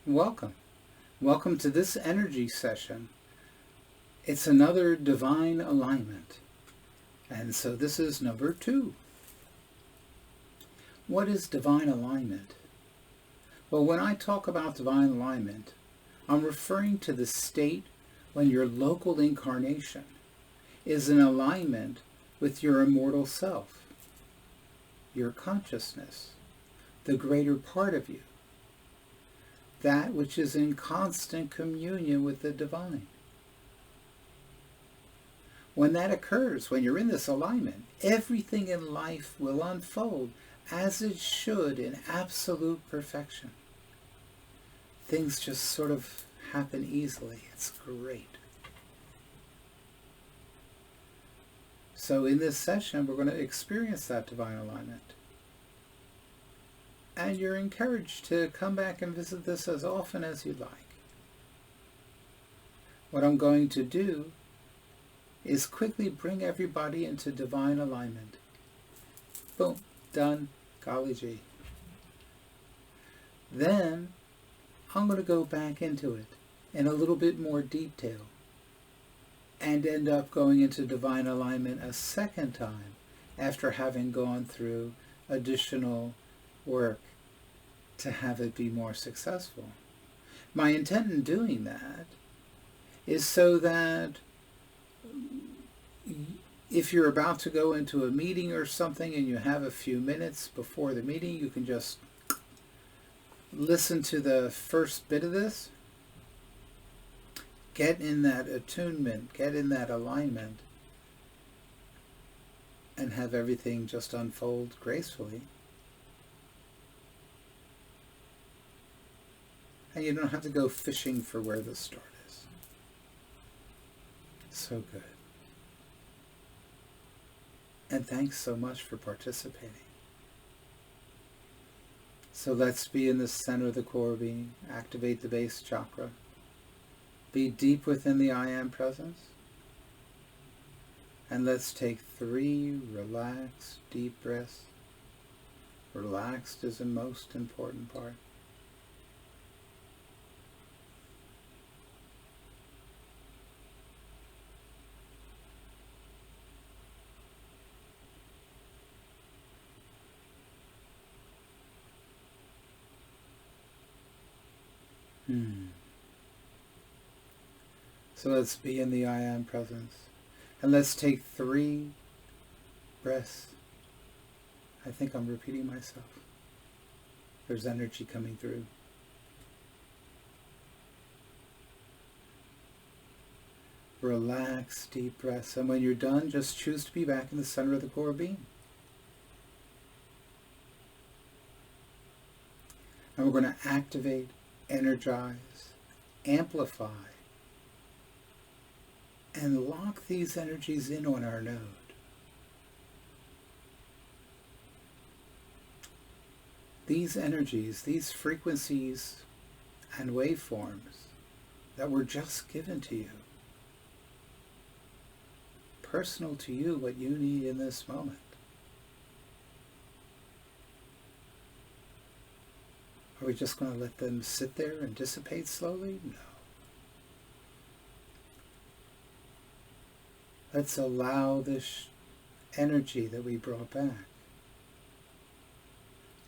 Welcome. Welcome to this energy session. It's another divine alignment. And so this is number 2. What is divine alignment? Well, when I talk about divine alignment, I'm referring to the state when your local incarnation is in alignment with your immortal self, your consciousness, the greater part of you, that which is in constant communion with the divine. When that occurs, when you're in this alignment, everything in life will unfold as it should in absolute perfection. Things just sort of happen easily. It's great. So in this session, we're going to experience that divine alignment. And you're encouraged to come back and visit this as often as you like. What I'm going to do is quickly bring everybody into divine alignment. Boom, done, golly gee. Then I'm going to go back into it in a little bit more detail and end up going into divine alignment a second time after having gone through additional work to have it be more successful. My intent in doing that is so that if you're about to go into a meeting or something and you have a few minutes before the meeting, you can just listen to the first bit of this, get in that attunement, get in that alignment, and have everything just unfold gracefully. And you don't have to go fishing for where the start is. So good. And thanks so much for participating. So let's be in the center of the core being. Activate the base chakra. Be deep within the I Am presence. And let's take 3 relaxed, deep breaths. Relaxed is the most important part. So let's be in the I Am presence. And let's take 3 breaths. I think I'm repeating myself. There's energy coming through. Relax, deep breaths. And when you're done, just choose to be back in the center of the core being. And we're going to activate, energize, amplify, and lock these energies in on our node. These energies, these frequencies and waveforms that were just given to you, personal to you, what you need in this moment. Are we just going to let them sit there and dissipate slowly? No. Let's allow this energy that we brought back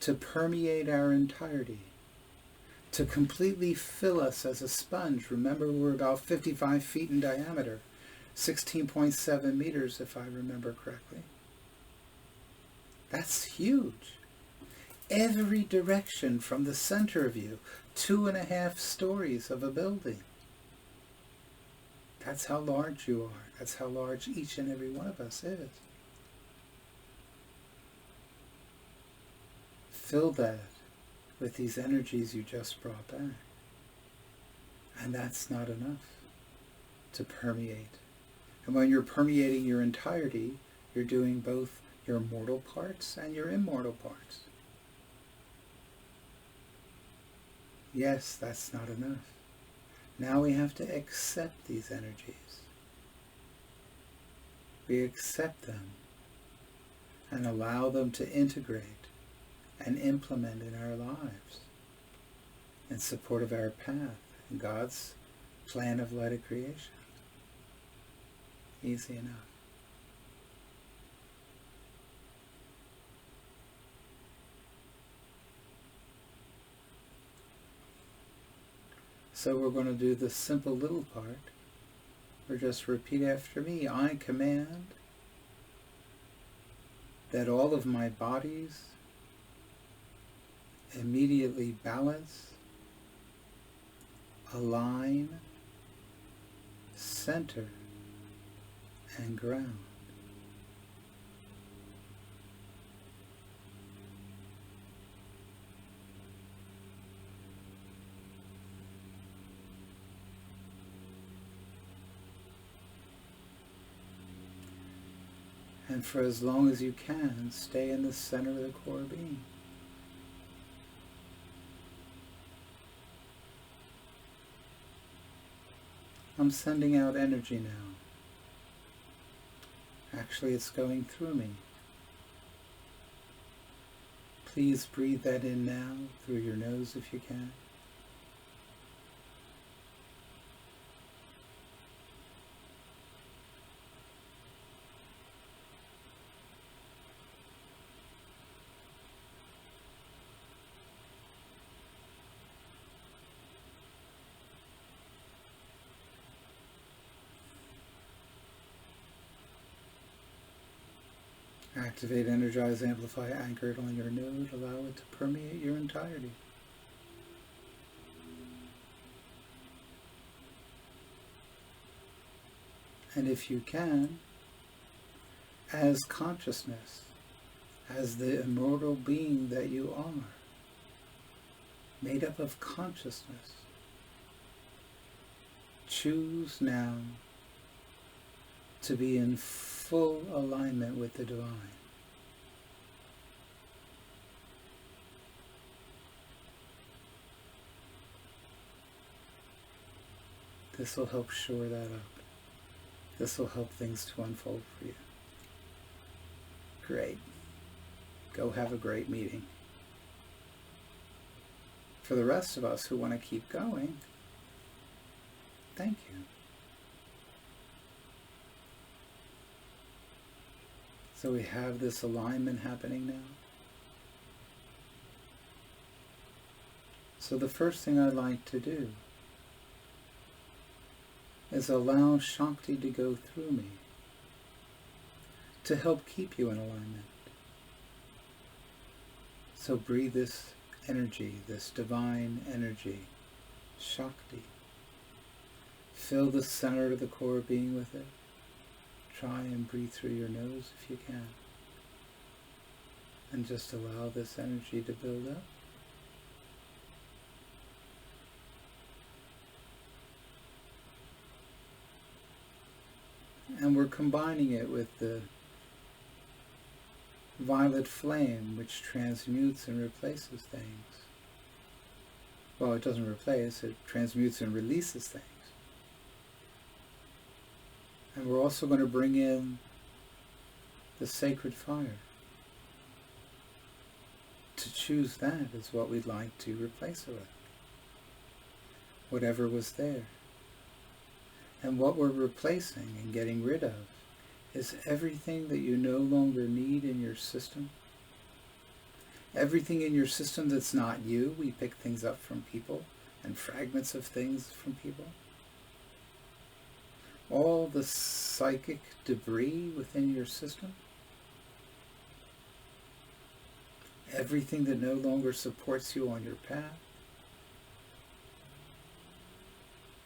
to permeate our entirety, to completely fill us as a sponge. Remember, we're about 55 feet in diameter, 16.7 meters if I remember correctly. That's huge. Every direction from the center of you, 2.5 stories of a building. That's how large you are. That's how large each and every one of us is. Fill that with these energies you just brought back. And that's not enough to permeate. And when you're permeating your entirety, you're doing both your mortal parts and your immortal parts. Yes, that's not enough. Now we have to accept these energies. We accept them and allow them to integrate and implement in our lives. in support of our path in God's plan of light of creation. Easy enough. So we're going to do the simple little part, or just repeat after me. I command that all of my bodies immediately balance, align, center, and ground. And for as long as you can, stay in the center of the core being. I'm sending out energy now. Actually, it's going through me. Please breathe that in now through your nose if you can. Activate, energize, amplify, anchor it on your node. Allow it to permeate your entirety. And if you can, as consciousness, as the immortal being that you are, made up of consciousness, choose now to be in full alignment with the divine. This will help shore that up. This will help things to unfold for you. Great. Go have a great meeting. For the rest of us who want to keep going, thank you. So we have this alignment happening now. So the first thing I like to do is allow Shakti to go through me to help keep you in alignment. So breathe this energy, this divine energy, Shakti. Fill the center of the core being with it. Try and breathe through your nose if you can. And just allow this energy to build up. And we're combining it with the violet flame, which transmutes and replaces things. Well, it doesn't replace, it transmutes and releases things. And we're also going to bring in the sacred fire. To choose that is what we'd like to replace it with. Whatever was there. And what we're replacing and getting rid of is everything that you no longer need in your system. Everything in your system that's not you. We pick things up from people and fragments of things from people. All the psychic debris within your system. Everything that no longer supports you on your path.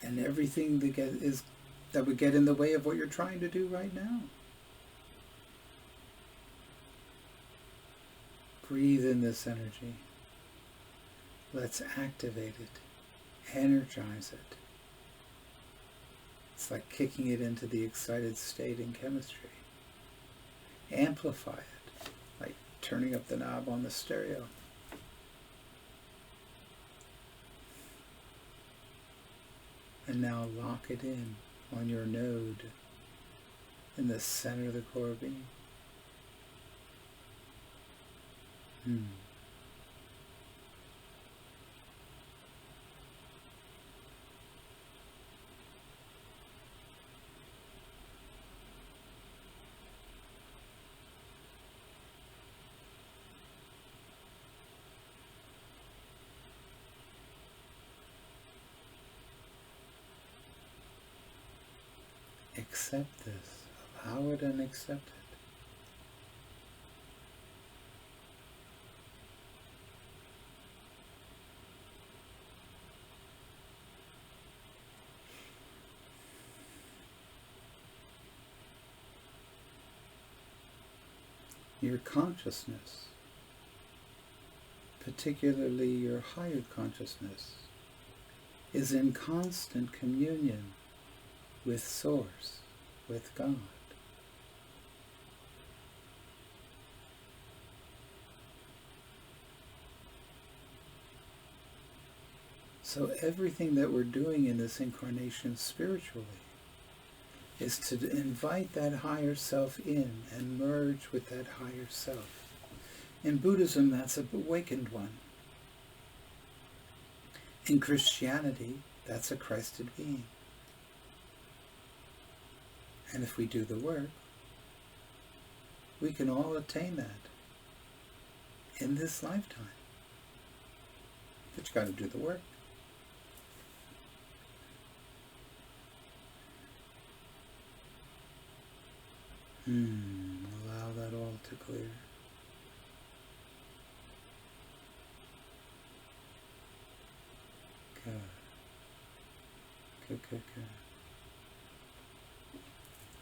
And everything that would get in the way of what you're trying to do right now. Breathe in this energy. Let's activate it. Energize it. It's like kicking it into the excited state in chemistry. Amplify it, like turning up the knob on the stereo. And now lock it in on your node in the center of the core being. accept this, allow it and accept it. Your consciousness, particularly your higher consciousness, is in constant communion with Source, with God. So everything that we're doing in this incarnation spiritually is to invite that higher self in and merge with that higher self. In Buddhism, that's an awakened one. In Christianity, that's a Christed being. And if we do the work, we can all attain that in this lifetime. But you got to do the work. Allow that all to clear. Good. Good, good, good.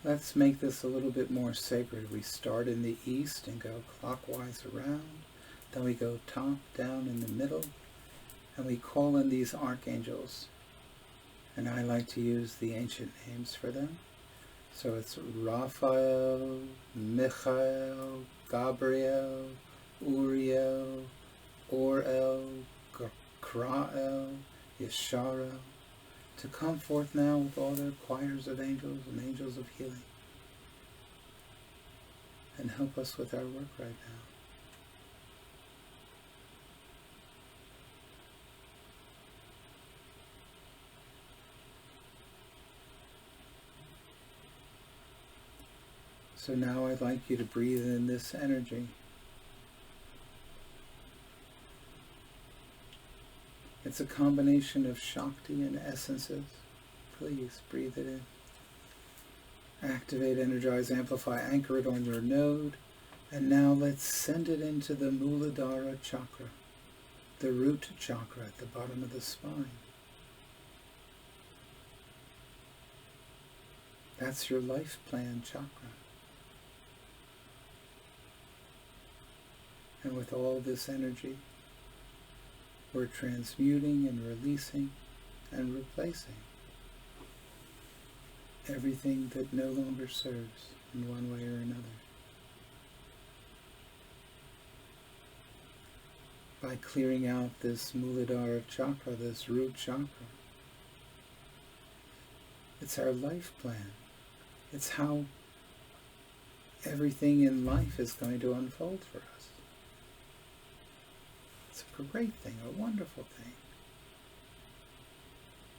Let's make this a little bit more sacred. We start in the east and go clockwise around. Then we go top, down, in the middle. And we call in these archangels. And I like to use the ancient names for them. So it's Raphael, Michael, Gabriel, Uriel, Orel, Krael, Yesharel, to come forth now with all their choirs of angels and angels of healing, and help us with our work right now. So now I'd like you to breathe in this energy. It's a combination of Shakti and essences. Please breathe it in. Activate, energize, amplify, anchor it on your node. And now let's send it into the Muladhara chakra, the root chakra at the bottom of the spine. That's your life plan chakra. And with all this energy, we're transmuting and releasing and replacing everything that no longer serves in one way or another. By clearing out this Muladhara chakra, this root chakra. It's our life plan. It's how everything in life is going to unfold for us. It's a great thing, a wonderful thing.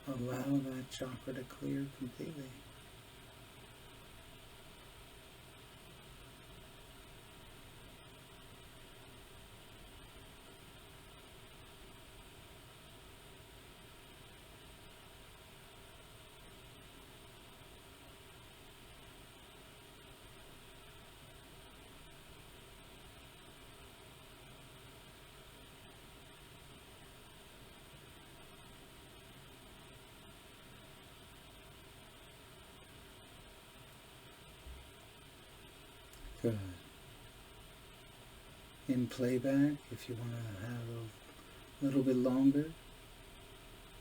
Allow that chakra to clear completely. Good. In playback, if you want to have a little bit longer,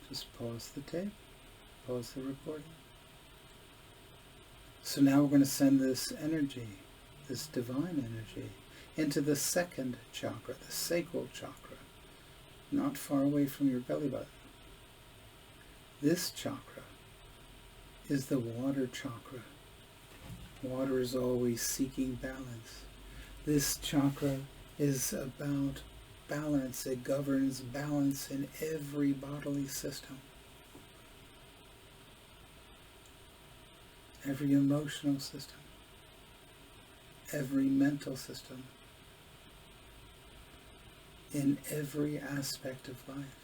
just pause the tape, pause the recording. So now we're going to send this energy, this divine energy, into the second chakra, the sacral chakra, not far away from your belly button. This chakra is the water chakra. Water is always seeking balance. This chakra is about balance. It governs balance in every bodily system, every emotional system, every mental system, in every aspect of life.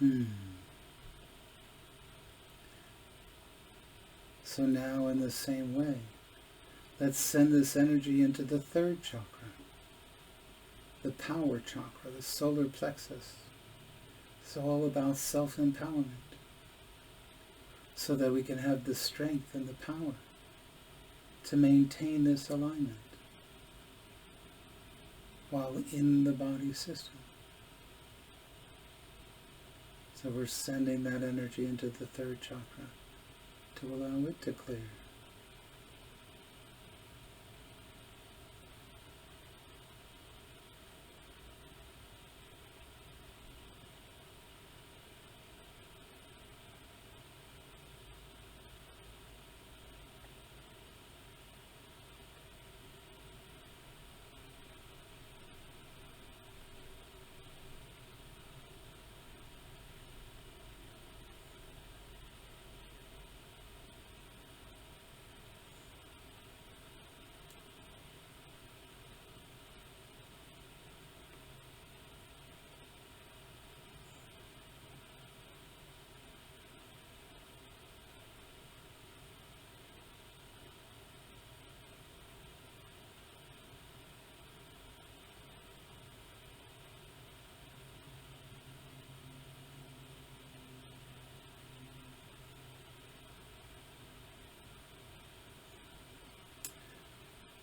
So now in the same way, let's send this energy into the third chakra, the power chakra, the solar plexus. It's all about self-empowerment, so that we can have the strength and the power to maintain this alignment while in the body system. So we're sending that energy into the third chakra to allow it to clear.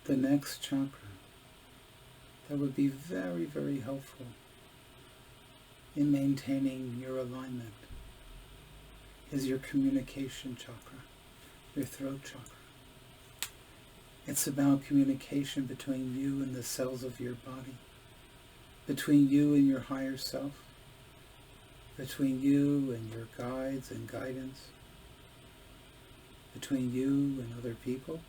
The next chakra that would be very, very helpful in maintaining your alignment is your communication chakra, your throat chakra. It's about communication between you and the cells of your body, between you and your higher self, between you and your guides and guidance, between you and other people.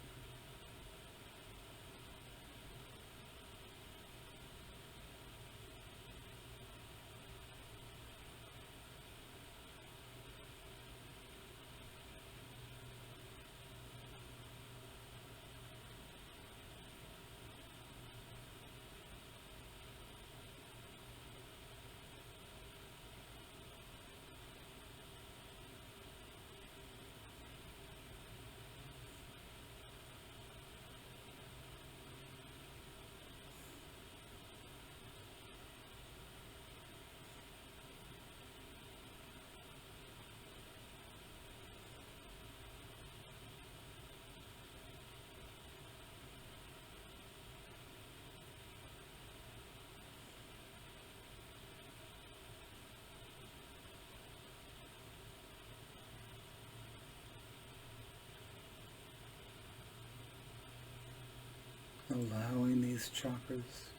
Allowing these chakras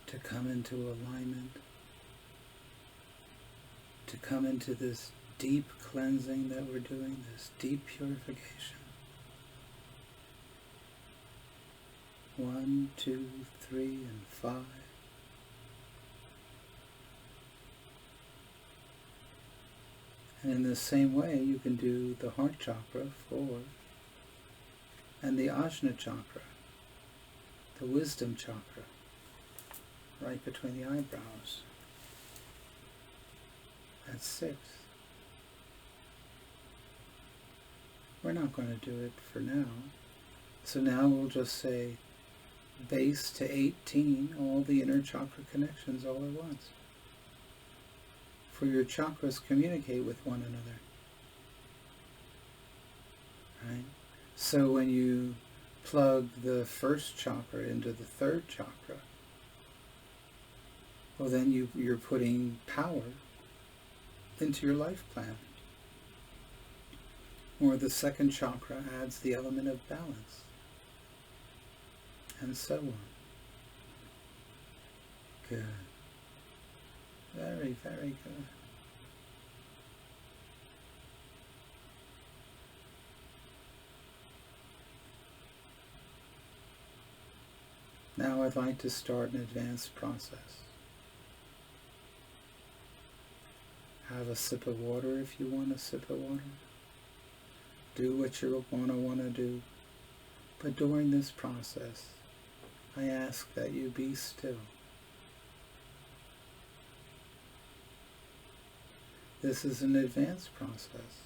to come into alignment, to come into this deep cleansing that we're doing, this deep purification. 1, 2, 3, and 5. And in the same way, you can do the heart chakra, 4, and the Ajna chakra, the wisdom chakra, right between the eyebrows. That's 6. We're not going to do it for now. So now we'll just say base to 18, all the inner chakra connections all at once. For your chakras communicate with one another. Right? So when you plug the first chakra into the third chakra, well then you're putting power into your life plan. Or the second chakra adds the element of balance. And so on. Good. Very, very good. Now I'd like to start an advanced process. Have a sip of water if you want a sip of water. Do what you're going to want to do. But during this process, I ask that you be still. This is an advanced process,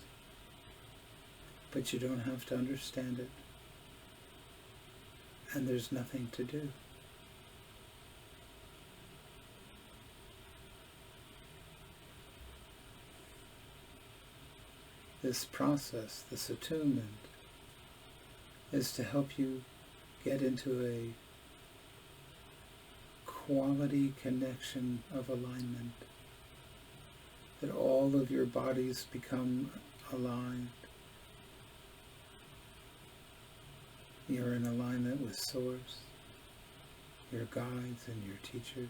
but you don't have to understand it, and there's nothing to do. This process, this attunement, is to help you get into a quality connection of alignment, that all of your bodies become aligned. You're in alignment with Source, your guides and your teachers.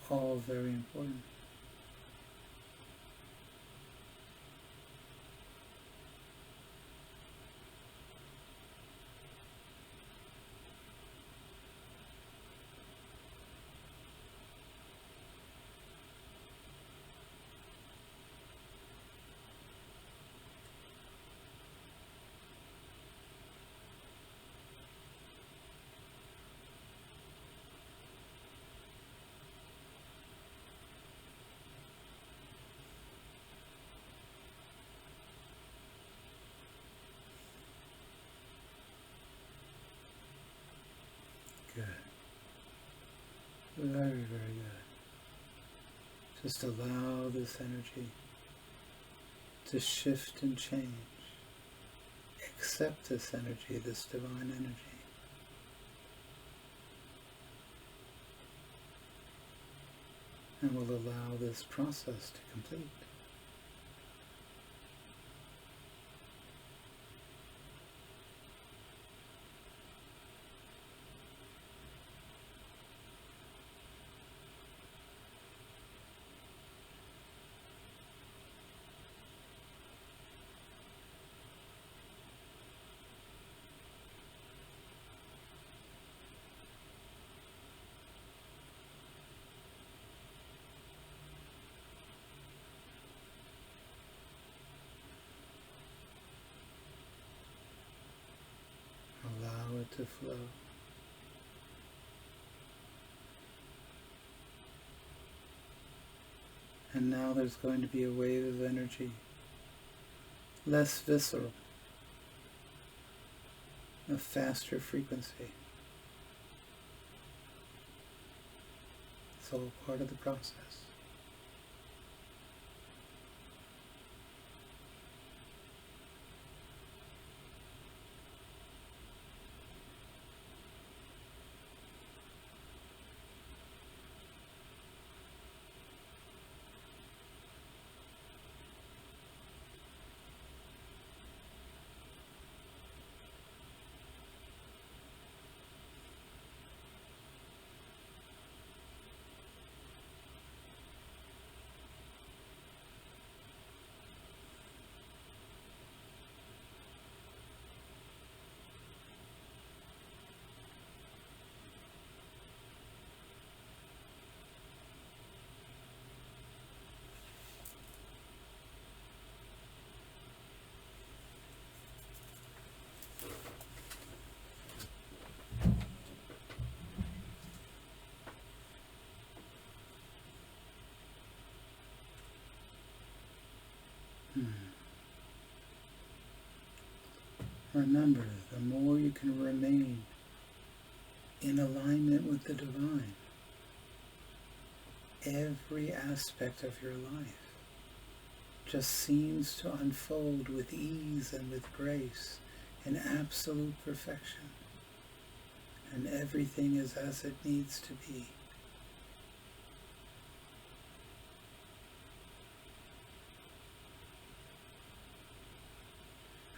All very important. Good. Very, very good. Just allow this energy to shift and change. Accept this energy, this divine energy. And we'll allow this process to complete. Allow it to flow. And now there's going to be a wave of energy, less visceral, a faster frequency. It's all part of the process. Remember, the more you can remain in alignment with the divine, every aspect of your life just seems to unfold with ease and with grace in absolute perfection. And everything is as it needs to be.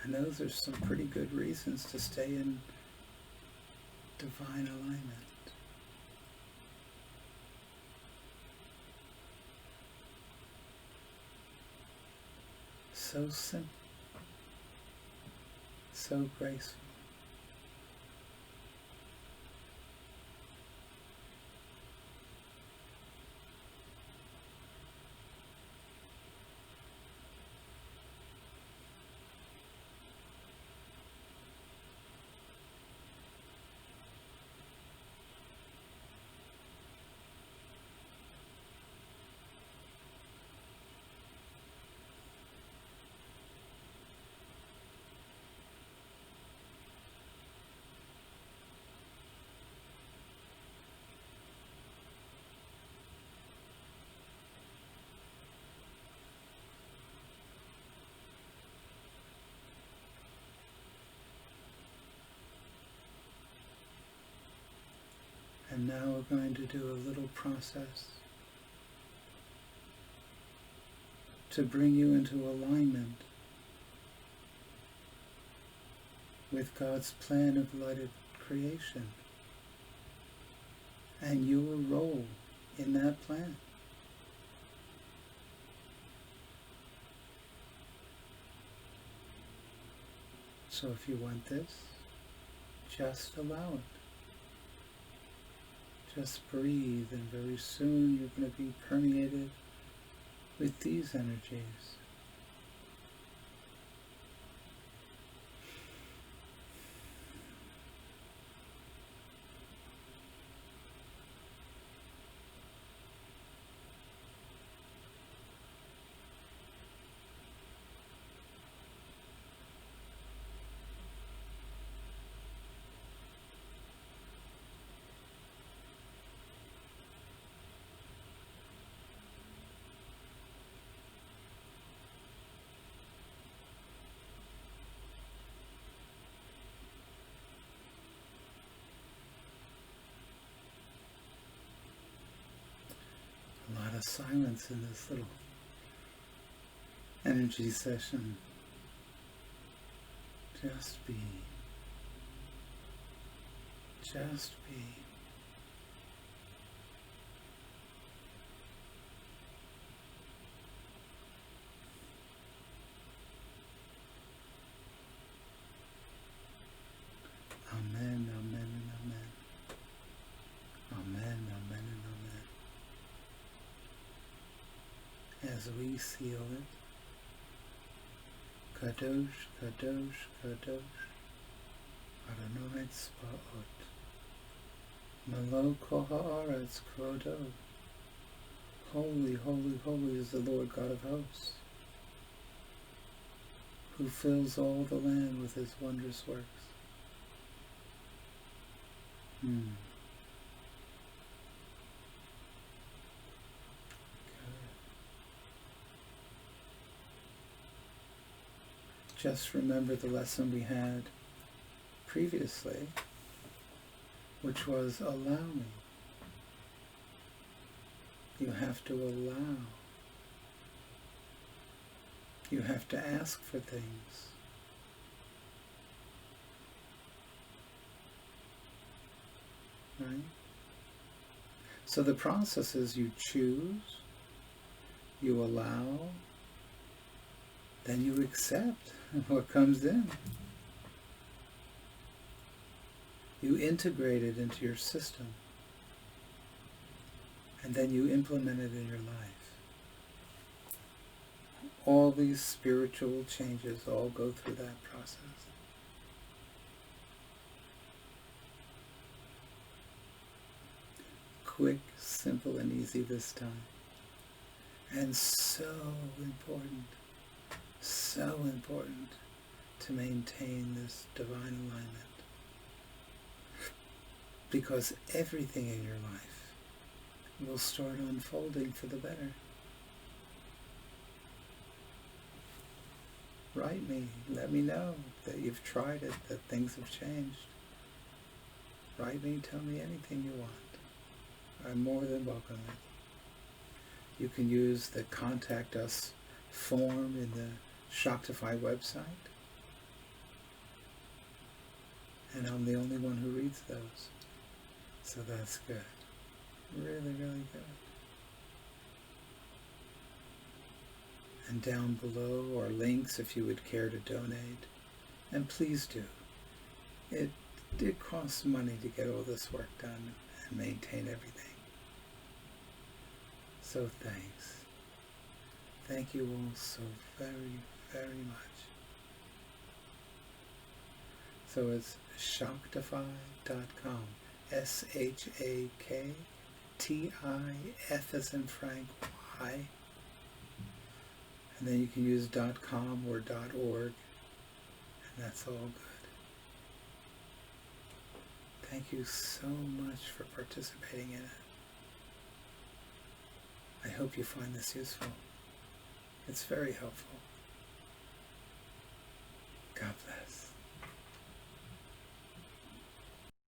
And those are some pretty good reasons to stay in divine alignment. So simple, so graceful. And now we're going to do a little process to bring you into alignment with God's plan of lighted creation and your role in that plan. So if you want this, just allow it. Just breathe, and very soon you're going to be permeated with these energies. A lot of silence in this little energy session. Just be. Just be. Amen, amen, and amen. Amen, amen, and amen. As we seal it, Kadosh, Kadosh, Kadosh, Adonai Tzvaot, Malok kol haaretz kvodo. Holy, holy, holy is the Lord God of hosts, who fills all the land with his wondrous works. Just remember the lesson we had previously, which was allowing. You have to allow. You have to ask for things. Right? So the process is you choose, you allow, then you accept what comes in. You integrate it into your system, and then you implement it in your life. All these spiritual changes all go through that process. Quick, simple, and easy this time. And so important to maintain this divine alignment. Because everything in your life will start unfolding for the better. Write me, let me know that you've tried it, that things have changed. Write me, tell me anything you want. I'm more than welcome it. You can use the Contact Us form in the Shopify website. And I'm the only one who reads those. So that's good. Really, really good. And down below are links if you would care to donate. And please do. It costs money to get all this work done and maintain everything. So thanks. Thank you all so very, very much. So it's Shaktify.com. SHAKTIF as in Frank, Y. And then you can use .com or .org. And that's all good. Thank you so much for participating in it. I hope you find this useful. It's very helpful. God bless.